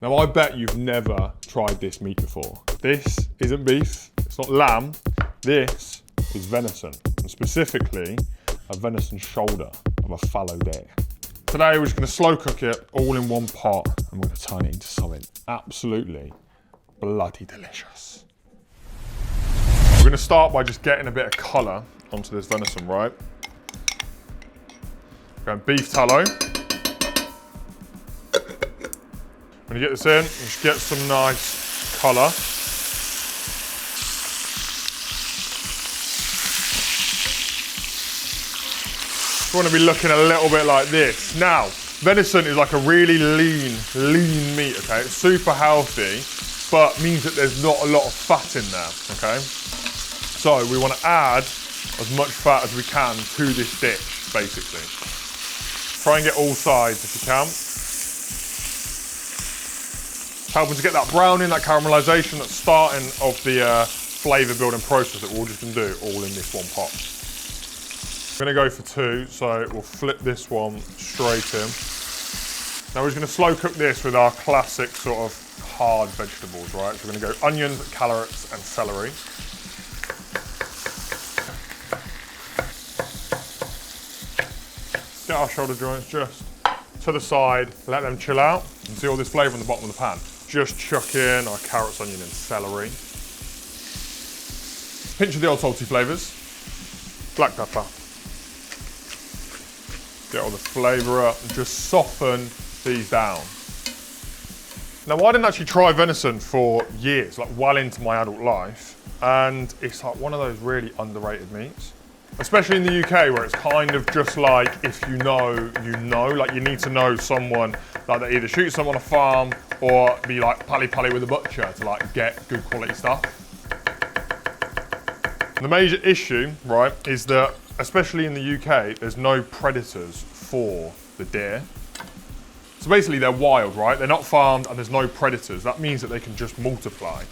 Now I bet you've never tried this meat before. This isn't beef, it's not lamb, this is venison, and specifically a venison shoulder of a fallow deer. Today we're just going to slow cook it all in one pot and we're going to turn it into something absolutely bloody delicious. We're going to start by just getting a bit of colour onto this venison, right? We're going beef tallow. When you get this in, just get some nice colour. You want to be looking a little bit like this. Now, venison is like a really lean meat, okay? It's super healthy, but means that there's not a lot of fat in there, okay? So we want to add as much fat as we can to this dish, basically. Try and get all sides if you can. Helping to get that browning, that caramelisation, that starting of the flavour building process that we're just going to do all in this one pot. We're going to go for two, so we'll flip this one straight in. Now we're just going to slow cook this with our classic sort of hard vegetables, right? So we're going to go onions, carrots and celery. Get our shoulder joints just to the side, let them chill out, and see all this flavour on the bottom of the pan. Just chuck in our carrots, onion and celery. Pinch of the old salty flavours. Black pepper. Get all the flavour up and just soften these down. Now I didn't actually try venison for years, like well into my adult life, and it's like one of those really underrated meats. Especially in the UK where it's kind of just like, if you know, you know, like you need to know someone like that either shoots someone on a farm or be like pally with a butcher to like get good quality stuff. The major issue, right, is that especially in the UK, there's no predators for the deer. So basically they're wild, right? They're not farmed and there's no predators. That means that they can just multiply.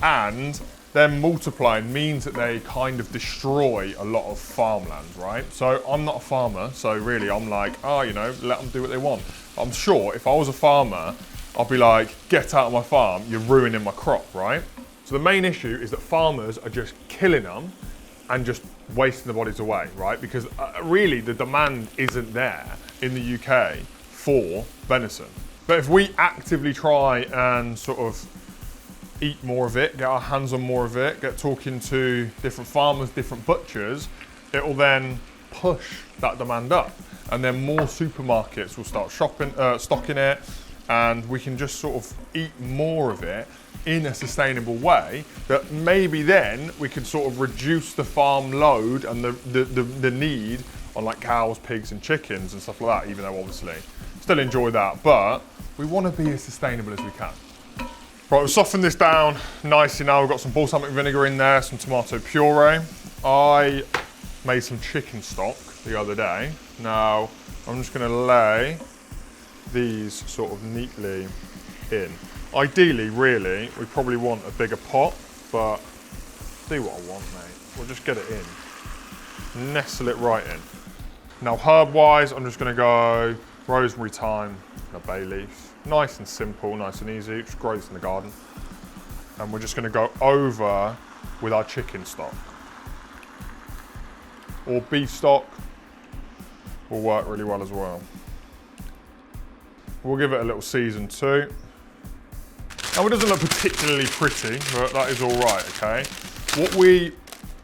And them multiplying means that they kind of destroy a lot of farmland, right? So I'm not a farmer, so really I'm like, oh, you know, let them do what they want. But I'm sure if I was a farmer, I'd be like, get out of my farm, you're ruining my crop, right? So the main issue is that farmers are just killing them and just wasting the bodies away, right? Because really the demand isn't there in the UK for venison. But if we actively try and sort of eat more of it, get our hands on more of it, get talking to different farmers, different butchers, it will then push that demand up. And then more supermarkets will start stocking it, and we can just sort of eat more of it in a sustainable way that maybe then we can sort of reduce the farm load and the need on like cows, pigs and chickens and stuff like that, even though obviously still enjoy that, but we want to be as sustainable as we can. Right, we've softened this down nicely now. We've got some balsamic vinegar in there, some tomato puree. I made some chicken stock the other day. Now, I'm just gonna lay these sort of neatly in. Ideally, really, we probably want a bigger pot, but do what I want, mate. We'll just get it in. Nestle it right in. Now, herb-wise, I'm just gonna go rosemary, thyme, and a bay leaf. Nice and simple, nice and easy, just grows in the garden. And we're just gonna go over with our chicken stock. Or beef stock will work really well as well. We'll give it a little season too. Now it doesn't look particularly pretty, but that is all right, okay? What we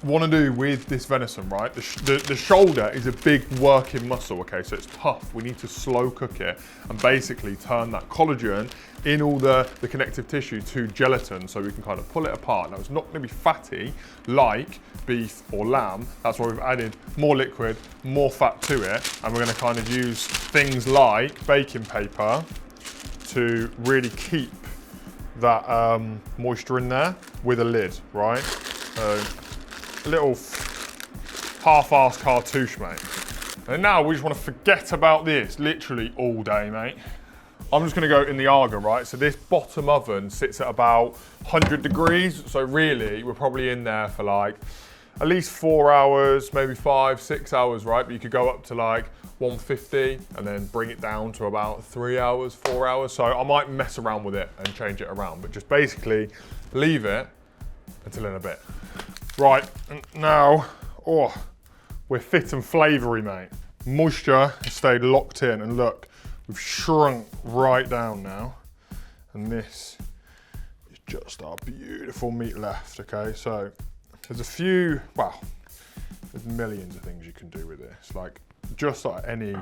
want to do with this venison, right? The shoulder is a big working muscle, okay? So it's tough. We need to slow cook it and basically turn that collagen in all the connective tissue to gelatin so we can kind of pull it apart. Now it's not going to be fatty like beef or lamb. That's why we've added more liquid, more fat to it. And we're going to kind of use things like baking paper to really keep that moisture in there with a lid, right? So a little half-assed cartouche, mate. And now we just want to forget about this literally all day, mate. I'm just going to go in the Aga, right? So this bottom oven sits at about 100 degrees. So really, we're probably in there for like at least 4 hours, maybe 5, 6 hours, right? But you could go up to like 150 and then bring it down to about 3 hours, 4 hours. So I might mess around with it and change it around, but just basically leave it until in a bit. Right, now, oh, we're fit and flavoury, mate. Moisture has stayed locked in, and look, we've shrunk right down now. And this is just our beautiful meat left, okay? So there's a few, well, there's millions of things you can do with this. Like, just like any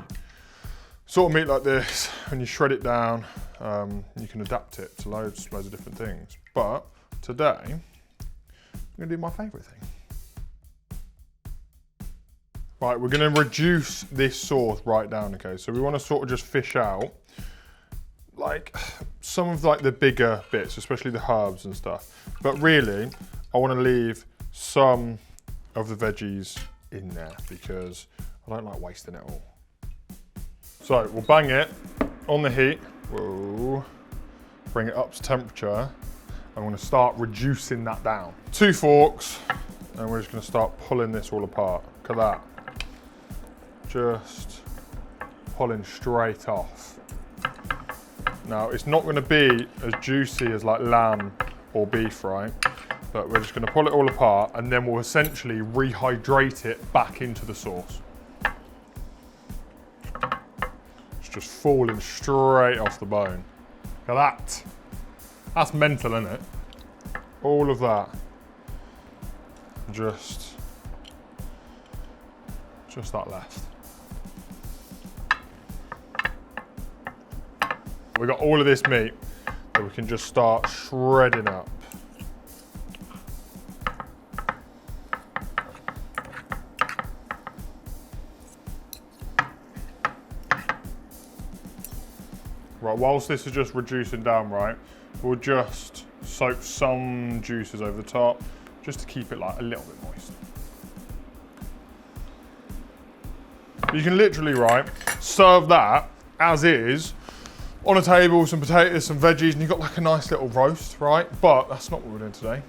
sort of meat like this, when you shred it down, you can adapt it to loads of different things. But today, I'm gonna do my favourite thing. Right, we're gonna reduce this sauce right down, okay? So we wanna sort of just fish out like some of like the bigger bits, especially the herbs and stuff. But really, I wanna leave some of the veggies in there because I don't like wasting it all. So we'll bang it on the heat. Whoa. Bring it up to temperature. I'm gonna start reducing that down. 2 forks, and we're just gonna start pulling this all apart. Look at that. Just pulling straight off. Now, it's not gonna be as juicy as like lamb or beef, right? But we're just gonna pull it all apart, and then we'll essentially rehydrate it back into the sauce. It's just falling straight off the bone. Look at that. That's mental, isn't it? All of that. Just that left. We've got all of this meat that we can just start shredding up. Right, whilst this is just reducing down, right, we'll just soak some juices over the top just to keep it like a little bit moist. You can literally, right, serve that as is on a table, some potatoes, some veggies, and you've got like a nice little roast, right? But that's not what we're doing today.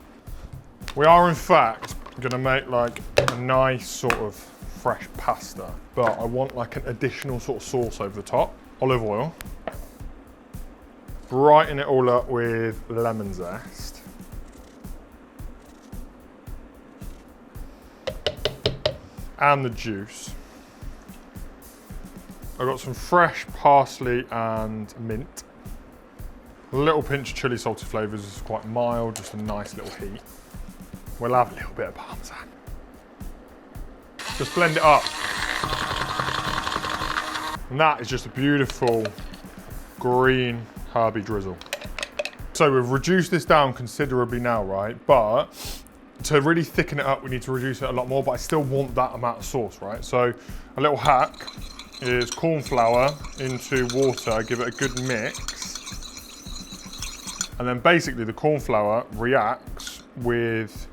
We are in fact gonna make like a nice sort of fresh pasta, but I want like an additional sort of sauce over the top. Olive oil. Brighten it all up with lemon zest. And the juice. I've got some fresh parsley and mint. A little pinch of chili salty flavours, is quite mild, just a nice little heat. We'll have a little bit of parmesan. Just blend it up. And that is just a beautiful green herby drizzle. So we've reduced this down considerably now, right? But to really thicken it up, we need to reduce it a lot more, but I still want that amount of sauce, right? So a little hack is corn flour into water, give it a good mix. And then basically the corn flour reacts with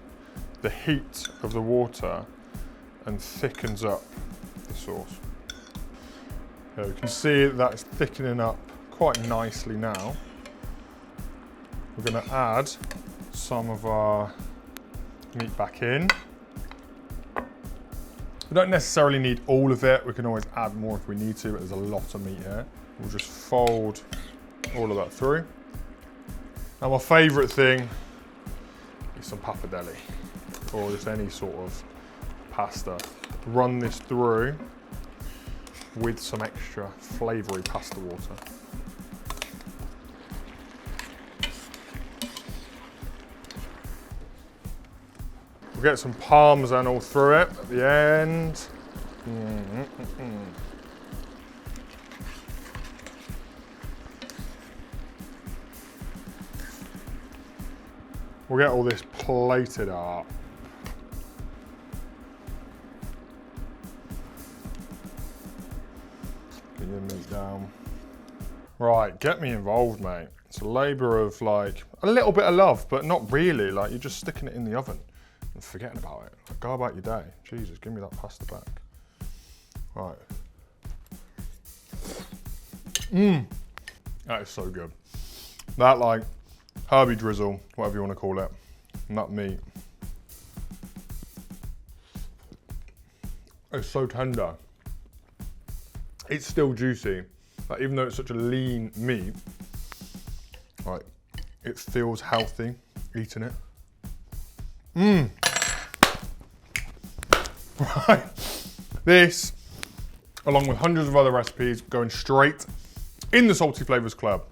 the heat of the water and thickens up the sauce. So you can see that it's thickening up quite nicely now. We're gonna add some of our meat back in. We don't necessarily need all of it. We can always add more if we need to, but there's a lot of meat here. We'll just fold all of that through. Now my favourite thing is some pappardelle, or just any sort of pasta. Run this through with some extra flavoury pasta water. We'll get some parmesan all through it at the end. We'll get all this plated up. Get your meat down. Right, get me involved, mate. It's a labour of like, a little bit of love, but not really. Like, you're just sticking it in the oven and forgetting about it. Like, go about your day. Jesus, give me that pasta back. Right. That is so good. That like herby drizzle, whatever you want to call it, and that meat. It's so tender. It's still juicy. Like, even though it's such a lean meat, like, it feels healthy eating it. Right. This, along with hundreds of other recipes, going straight in the Salty Flavours Club.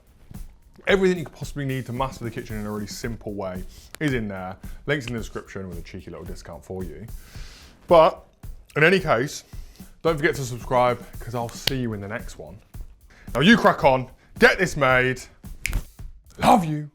Everything you could possibly need to master the kitchen in a really simple way is in there. Links in the description with a cheeky little discount for you. But in any case, don't forget to subscribe because I'll see you in the next one. Now you crack on, get this made. Love you.